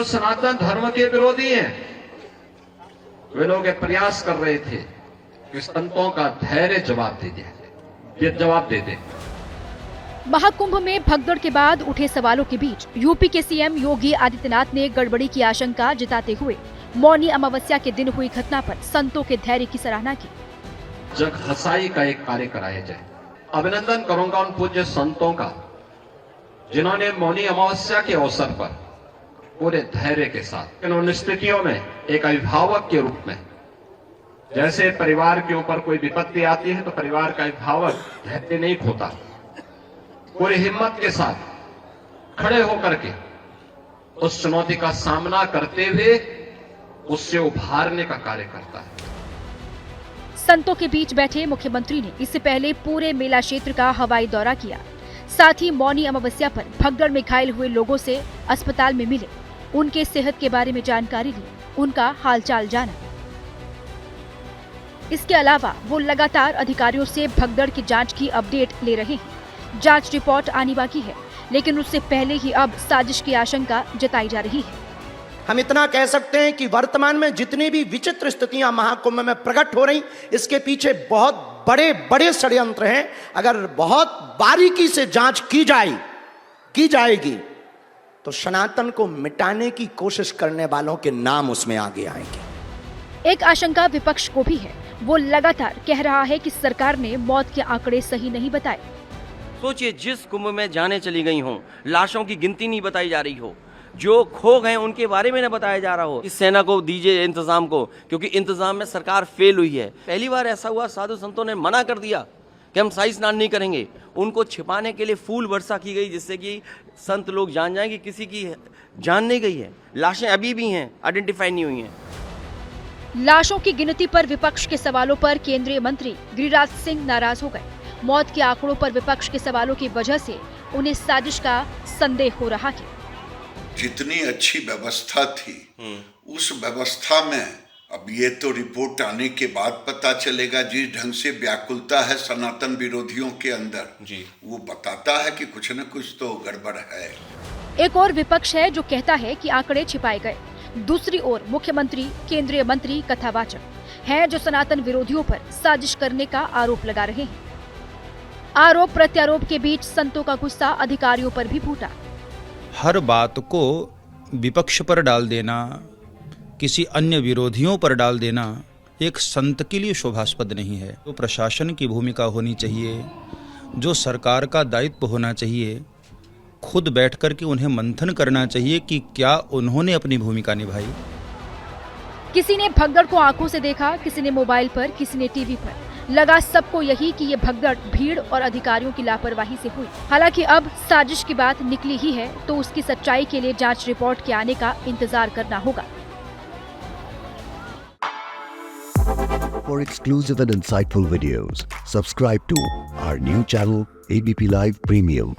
सनातन धर्म के विरोधी हैं, वे लोग एक प्रयास कर रहे थे कि संतों का धैर्य जवाब दे दे, ये जवाब दे दे। महाकुंभ में भगदड़ के बाद उठे सवालों के बीच यूपी के सीएम योगी आदित्यनाथ ने गड़बड़ी की आशंका जताते हुए मौनी अमावस्या के दिन हुई घटना पर संतों के धैर्य की सराहना की। जग हसाई का एक कार्य कराया जाए। अभिनंदन करूंगा उन पूज्य संतों का जिन्होंने मौनी अमावस्या के अवसर पर पूरे धैर्य के साथ इन स्थितियों में एक अभिभावक के रूप में, जैसे परिवार के ऊपर कोई विपत्ति आती है तो परिवार का अभिभावक धैर्य नहीं खोता, पूरी हिम्मत के साथ खड़े होकर के उस चुनौती का सामना करते हुए उससे उभारने का कार्य करता है। संतों के बीच बैठे मुख्यमंत्री ने इससे पहले पूरे मेला क्षेत्र का हवाई दौरा किया। साथ ही मौनी अमावस्या पर भगदड़ में घायल हुए लोगों से अस्पताल में मिले, उनके सेहत के बारे में जानकारी ली, उनका हालचाल जाना। इसके अलावा वो लगातार अधिकारियों से भगदड़ की जांच की अपडेट ले रहे हैं। जांच रिपोर्ट आनी बाकी है, लेकिन उससे पहले ही अब साजिश की आशंका जताई जा रही है। हम इतना कह सकते हैं कि वर्तमान में जितनी भी विचित्र स्थितियां महाकुंभ में प्रकट हो रही, इसके पीछे बहुत बड़े बड़े षड्यंत्र हैं। अगर बहुत बारीकी से जांच की जाएगी तो सनातन को मिटाने की कोशिश करने वालों के नाम उसमें आगे आएंगे। एक आशंका विपक्ष को भी है। वो लगातार कह रहा है कि सरकार ने मौत के आंकड़े सही नहीं बताए। सोचिए, जिस कुंभ में जाने चली गई हों, लाशों की गिनती नहीं बताई जा रही हो, जो खो गए उनके बारे में न बताया जा रहा हो। इस सेना को दीजिए इंतजाम को, क्योंकि इंतजाम में सरकार फेल हुई है। पहली बार ऐसा हुआ, साधु संतों ने मना कर दिया कि हम शाही स्नान नहीं करेंगे। उनको छिपाने के लिए फूल वर्षा की गई, जिससे कि संत लोग जान जाएं कि किसी की जान नहीं गई है। लाशें अभी भी हैं, आइडेंटिफाई नहीं हुई हैं। लाशों की गिनती पर विपक्ष के सवालों पर केंद्रीय मंत्री गिरिराज सिंह नाराज हो गए। मौत के आंकड़ों पर विपक्ष के सवालों की वजह से उन्हें साजिश का संदेह हो रहा है। जितनी अच्छी व्यवस्था थी उस व्यवस्था में अब ये तो रिपोर्ट आने के बाद पता चलेगा। जिस ढंग से व्याकुलता है सनातन विरोधियों के अंदर जी, वो बताता है कि कुछ न कुछ तो गड़बड़ है। एक और विपक्ष है जो कहता है कि आंकड़े छिपाए गए। दूसरी ओर मुख्यमंत्री, केंद्रीय मंत्री कथावाचक हैं जो सनातन विरोधियों पर साजिश करने का आरोप लगा रहे हैं। आरोप प्रत्यारोप के बीच संतों का गुस्सा अधिकारियों पर भी फूटा। हर बात को विपक्ष पर डाल देना, किसी अन्य विरोधियों पर डाल देना एक संत के लिए शोभास्पद नहीं है। तो प्रशासन की भूमिका होनी चाहिए, जो सरकार का दायित्व होना चाहिए, खुद बैठकर के उन्हें मंथन करना चाहिए कि क्या उन्होंने अपनी भूमिका निभाई। किसी ने भगदड़ को आंखों से देखा, किसी ने मोबाइल पर, किसी ने टीवी पर। लगा सबको यही कि ये भगदड़ भीड़ और अधिकारियों की लापरवाही से हुई। हालांकि अब साजिश की बात निकली ही है तो उसकी सच्चाई के लिए जांच रिपोर्ट के आने का इंतजार करना होगा। For exclusive and insightful videos, subscribe to our new channel ABP Live Premium.